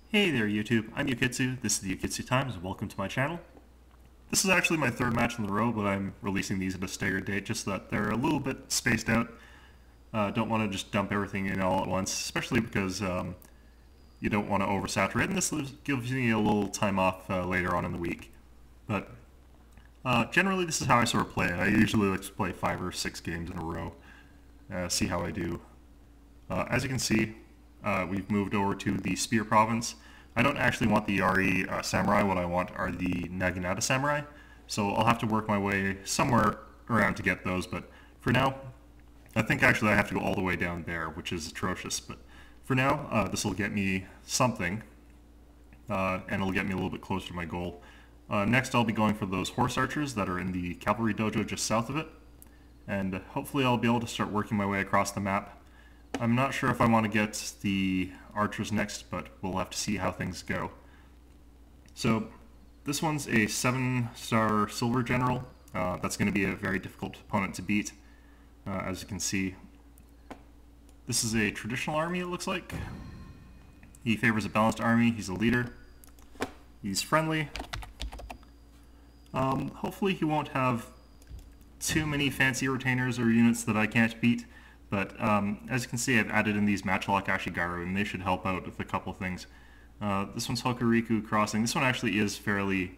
Hey there YouTube, I'm Yukitsu, this is the Yukitsu Times, and welcome to my channel. This is actually my third match in a row, but I'm releasing these at a staggered date just so that they're a little bit spaced out. Don't want to just dump everything in all at once, especially because you don't want to oversaturate, and this gives you a little time off later on in the week. But generally this is how I sort of play it. I usually like to play 5 or 6 games in a row, see how I do. As you can see, we've moved over to the Spear Province. I don't actually want the Yari Samurai, what I want are the Naginata Samurai, so I'll have to work my way somewhere around to get those, but for now, I think actually I have to go all the way down there, which is atrocious, but for now, this will get me something, and it'll get me a little bit closer to my goal. Next I'll be going for those horse archers that are in the cavalry dojo just south of it, and hopefully I'll be able to start working my way across the map. I'm not sure if I want to get the archers next, but we'll have to see how things go. So this one's a 7-star silver general. That's going to be a very difficult opponent to beat, as you can see. This is a traditional army, it looks like. He favors a balanced army, he's a leader. He's friendly. Hopefully he won't have too many fancy retainers or units that I can't beat. But as you can see, I've added in these Matchlock Ashigaru, and they should help out with a couple things. This one's Hokuriku Crossing. This one actually is fairly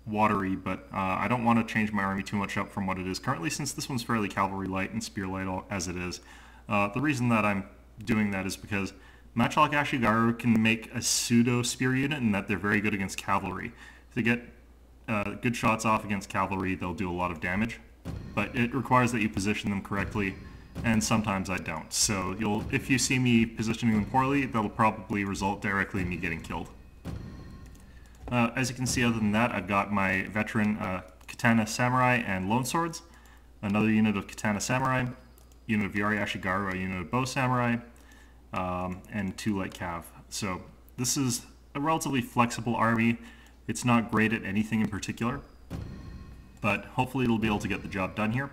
watery, but I don't want to change my army too much up from what it is currently, since this one's fairly cavalry light and spear light as it is. The reason that I'm doing that is because Matchlock Ashigaru can make a pseudo spear unit, and that they're very good against cavalry. If they get good shots off against cavalry, they'll do a lot of damage. But it requires that you position them correctly, and sometimes I don't. So if you see me positioning them poorly, that'll probably result directly in me getting killed. As you can see, other than that, I've got my veteran Katana Samurai and Lone Swords, another unit of Katana Samurai, unit of Yari Ashigaru, a unit of Bow Samurai, and 2 Light Cav. So this is a relatively flexible army. It's not great at anything in particular, but hopefully it'll be able to get the job done here.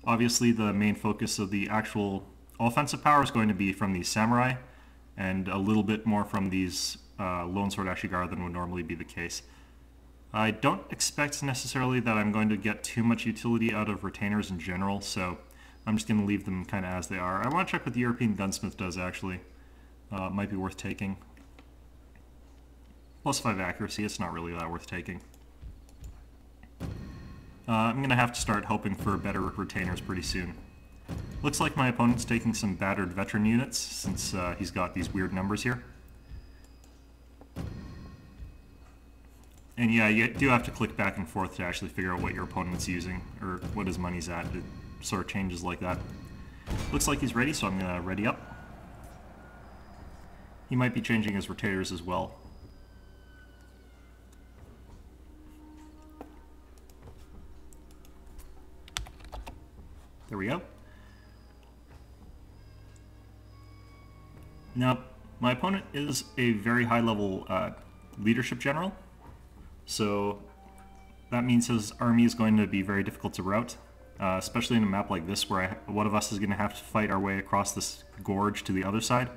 Obviously the main focus of the actual offensive power is going to be from these samurai, and a little bit more from these Lone Sword Ashigaru than would normally be the case. I don't expect necessarily that I'm going to get too much utility out of retainers in general, so I'm just going to leave them kind of as they are. I want to check what the European Gunsmith does actually. It might be worth taking. +5 accuracy, it's not really that worth taking. I'm going to have to start hoping for better retainers pretty soon. Looks like my opponent's taking some battered veteran units, since he's got these weird numbers here. And yeah, you do have to click back and forth to actually figure out what your opponent's using, or what his money's at. It sort of changes like that. Looks like he's ready, so I'm going to ready up. He might be changing his retainers as well. There we go. Now, my opponent is a very high-level leadership general, so that means his army is going to be very difficult to rout, especially in a map like this where one of us is going to have to fight our way across this gorge to the other side.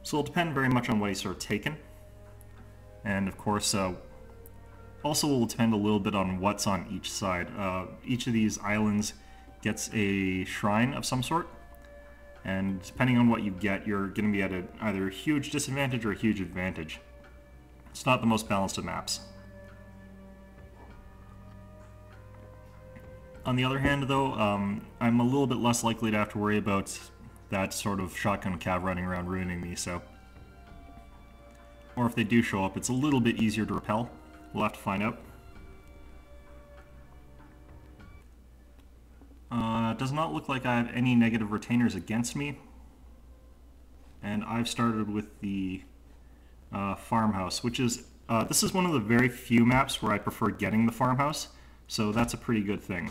So it'll depend very much on what he's sort of taken, and of course also will depend a little bit on what's on each side. Each of these islands gets a shrine of some sort, and depending on what you get, you're going to be at either a huge disadvantage or a huge advantage. It's not the most balanced of maps. On the other hand though, I'm a little bit less likely to have to worry about that sort of shotgun cav running around ruining me, so... Or if they do show up, it's a little bit easier to repel. We'll have to find out. Does not look like I have any negative retainers against me, and I've started with the farmhouse, which is this is one of the very few maps where I prefer getting the farmhouse, so that's a pretty good thing.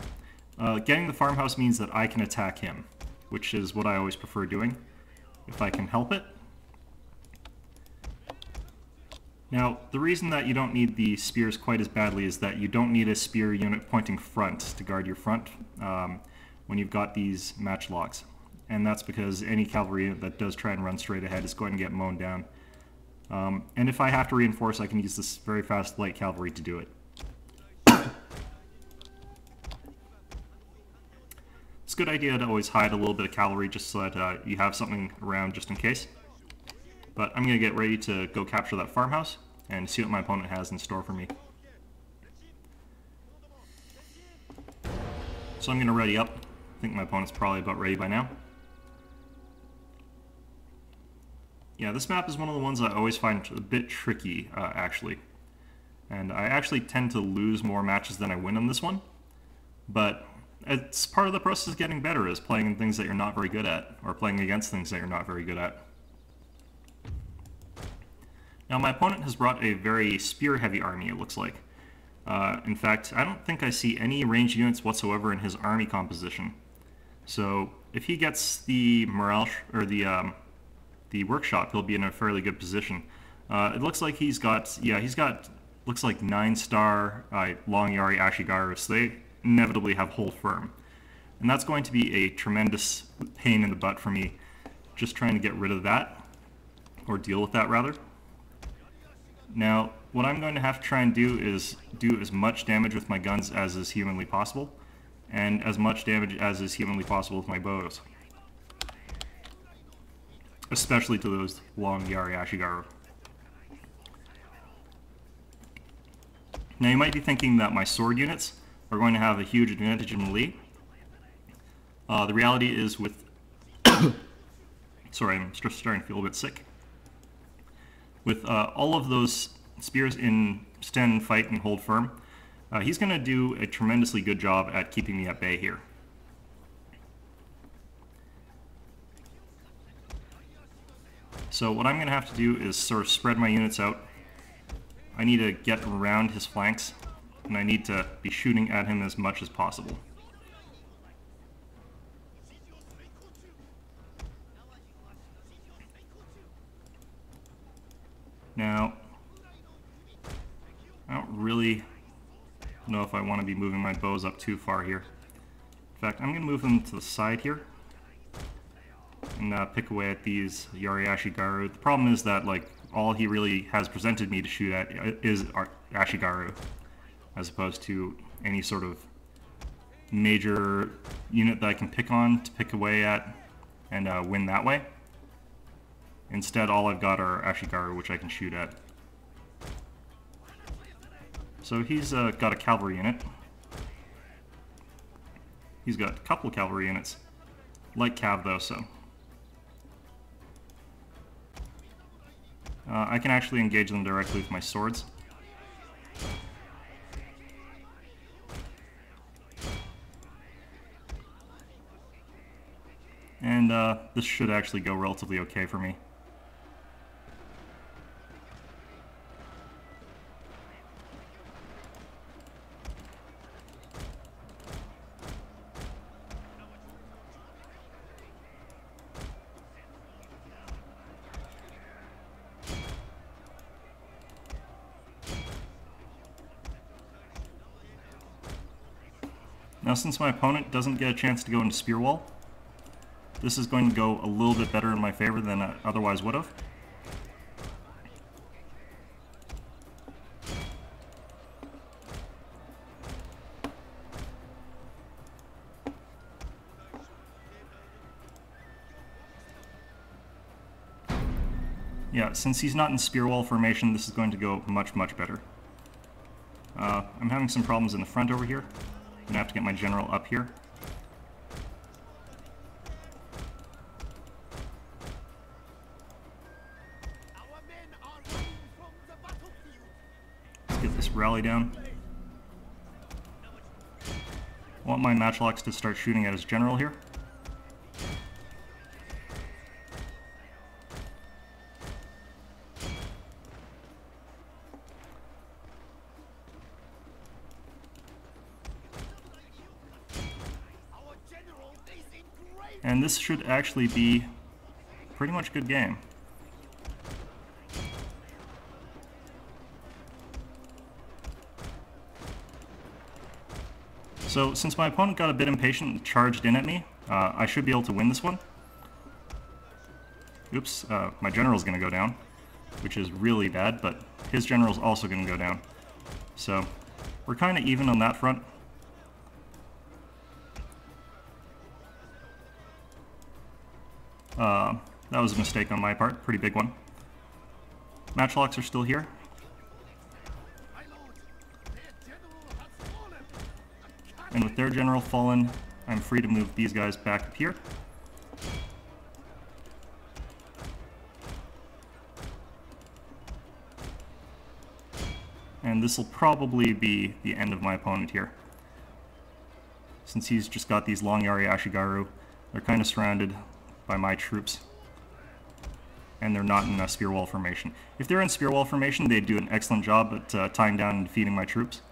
Getting the farmhouse means that I can attack him, which is what I always prefer doing, if I can help it. Now, the reason that you don't need the spears quite as badly is that you don't need a spear unit pointing front to guard your front when you've got these matchlocks. and that's because any cavalry unit that does try and run straight ahead is going to get mown down. And if I have to reinforce, I can use this very fast light cavalry to do it. It's a good idea to always hide a little bit of cavalry just so that you have something around just in case. But I'm going to get ready to go capture that farmhouse and see what my opponent has in store for me. So I'm going to ready up. I think my opponent's probably about ready by now. Yeah, this map is one of the ones I always find a bit tricky, actually. And I actually tend to lose more matches than I win on this one. But it's part of the process of getting better, is playing in things that you're not very good at, or playing against things that you're not very good at. Now my opponent has brought a very spear-heavy army, it looks like. In fact, I don't think I see any ranged units whatsoever in his army composition. So if he gets the morale, or the workshop, he'll be in a fairly good position. It looks like he's got, looks like 9-star Long Yari Ashigaru, so they inevitably have hold firm. And that's going to be a tremendous pain in the butt for me, just trying to get rid of that, or deal with that rather. Now, what I'm going to have to try and do is do as much damage with my guns as is humanly possible, and as much damage as is humanly possible with my bows. Especially to those Long Yari Ashigaru. Now you might be thinking that my sword units are going to have a huge advantage in melee. The reality is with... Sorry, I'm starting to feel a bit sick. With all of those spears in stand, fight, and hold firm, he's going to do a tremendously good job at keeping me at bay here. So what I'm going to have to do is sort of spread my units out. I need to get around his flanks, and I need to be shooting at him as much as possible. Now, I don't really know if I want to be moving my bows up too far here. In fact, I'm going to move them to the side here and pick away at these Yari Ashigaru. The problem is that, like, all he really has presented me to shoot at is Ashigaru, as opposed to any sort of major unit that I can pick on to pick away at and win that way. Instead, all I've got are Ashigaru, which I can shoot at. So he's got a cavalry unit. He's got a couple of cavalry units. Light cav though, so. I can actually engage them directly with my swords. And this should actually go relatively okay for me. Now, since my opponent doesn't get a chance to go into spear wall, this is going to go a little bit better in my favor than I otherwise would have. Yeah, since he's not in spear wall formation, this is going to go much, much better. I'm having some problems in the front over here. I'm gonna have to get my general up here. Let's get this rally down. I want my Matchlocks to start shooting at his general here. And this should actually be pretty much a good game. So since my opponent got a bit impatient and charged in at me, I should be able to win this one. Oops, my general's going to go down, which is really bad, but his general's also going to go down. So we're kind of even on that front. That was a mistake on my part, pretty big one. Matchlocks are still here. And with their general fallen, I'm free to move these guys back up here. And this will probably be the end of my opponent here. Since he's just got these long Yari Ashigaru, they're kind of surrounded by my troops. And they're not in a spear wall formation. If they're in spear wall formation, they'd do an excellent job at tying down and defeating my troops.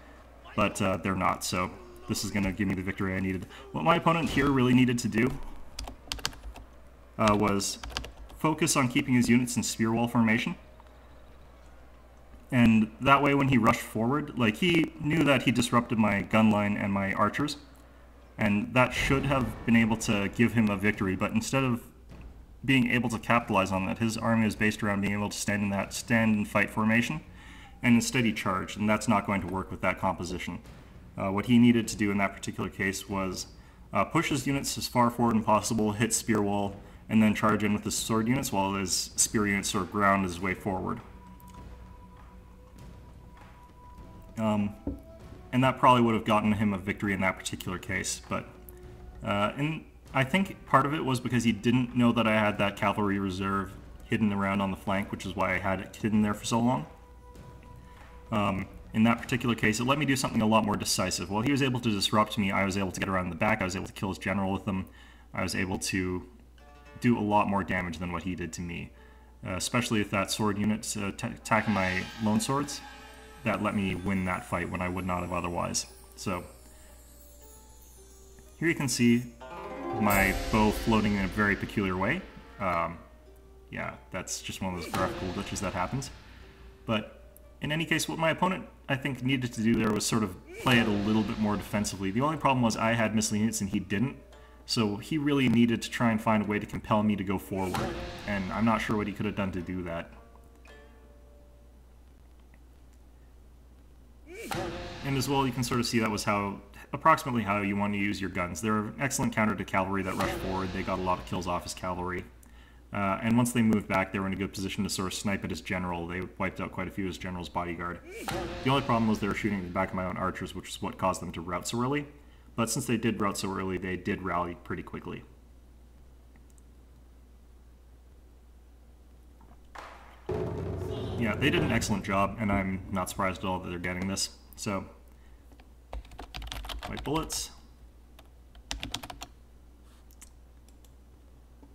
But they're not, so this is going to give me the victory I needed. What my opponent here really needed to do was focus on keeping his units in spear wall formation. And that way when he rushed forward, like, he knew that he disrupted my gun line and my archers. And that should have been able to give him a victory, but instead of being able to capitalize on that, his army is based around being able to stand in that stand and fight formation, and instead he charged, and that's not going to work with that composition. What he needed to do in that particular case was push his units as far forward as possible, hit spear wall, and then charge in with his sword units while his spear units sort of ground his way forward. And that probably would have gotten him a victory in that particular case, but I think part of it was because he didn't know that I had that cavalry reserve hidden around on the flank, which is why I had it hidden there for so long. In that particular case, it let me do something a lot more decisive. While he was able to disrupt me, I was able to get around the back, I was able to kill his general with them, I was able to do a lot more damage than what he did to me. Especially with that sword unit attacking my lone swords. That let me win that fight when I would not have otherwise. So, here you can see my bow floating in a very peculiar way. Yeah, that's just one of those graphical glitches that happens. But in any case, what my opponent, I think, needed to do there was sort of play it a little bit more defensively. The only problem was I had missile units and he didn't, so he really needed to try and find a way to compel me to go forward, and I'm not sure what he could have done to do that. And as well, you can sort of see that was approximately how you want to use your guns. They're an excellent counter to cavalry that rushed forward. They got a lot of kills off his cavalry. And once they moved back, they were in a good position to sort of snipe at his general. They wiped out quite a few of his general's bodyguard. The only problem was they were shooting at the back of my own archers, which is what caused them to rout so early. But since they did rout so early, they did rally pretty quickly. Yeah, they did an excellent job, and I'm not surprised at all that they're getting this. So, white bullets.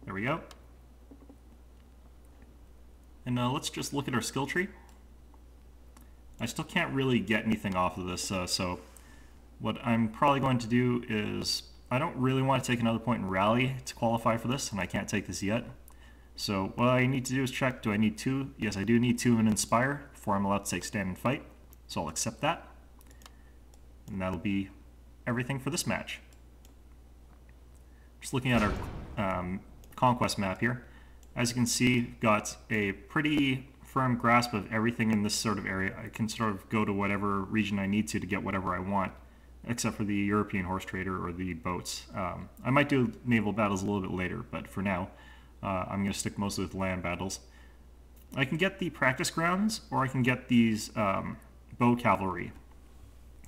There we go. And let's just look at our skill tree. I still can't really get anything off of this, so what I'm probably going to do is, I don't really want to take another point in rally to qualify for this, and I can't take this yet. So what I need to do is check, do I need 2? Yes, I do need 2 in Inspire before I'm allowed to take Stand and Fight. So I'll accept that. And that'll be everything for this match. Just looking at our Conquest map here. As you can see, got a pretty firm grasp of everything in this sort of area. I can sort of go to whatever region I need to get whatever I want, except for the European horse trader or the boats. I might do naval battles a little bit later, but for now, I'm going to stick mostly with land battles. I can get the practice grounds, or I can get these bow cavalry.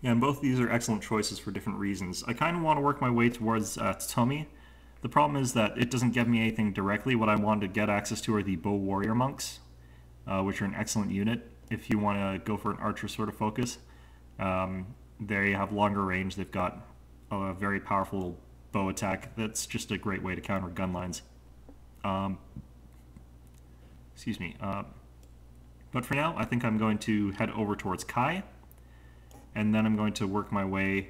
And both of these are excellent choices for different reasons. I kind of want to work my way towards Tomi. The problem is that it doesn't give me anything directly. What I wanted to get access to are the bow warrior monks, which are an excellent unit if you want to go for an archer sort of focus. They have longer range. They've got a very powerful bow attack. That's just a great way to counter gun lines. Excuse me. But for now, I think I'm going to head over towards Kai, and then I'm going to work my way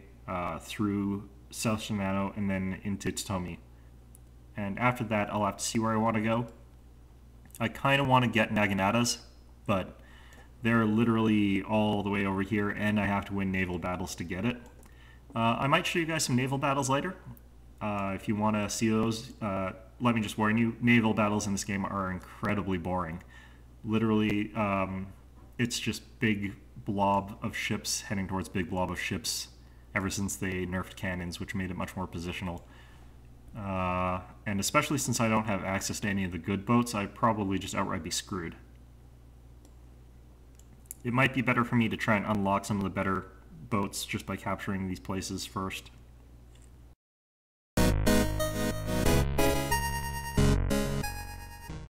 through South Shimano and then into Tomi. And after that, I'll have to see where I want to go. I kind of want to get Naganatas, but they're literally all the way over here, and I have to win naval battles to get it. I might show you guys some naval battles later. If you want to see those, let me just warn you, naval battles in this game are incredibly boring. Literally, it's just big blob of ships heading towards big blob of ships ever since they nerfed cannons, which made it much more positional. And especially since I don't have access to any of the good boats, I'd probably just outright be screwed. It might be better for me to try and unlock some of the better boats just by capturing these places first.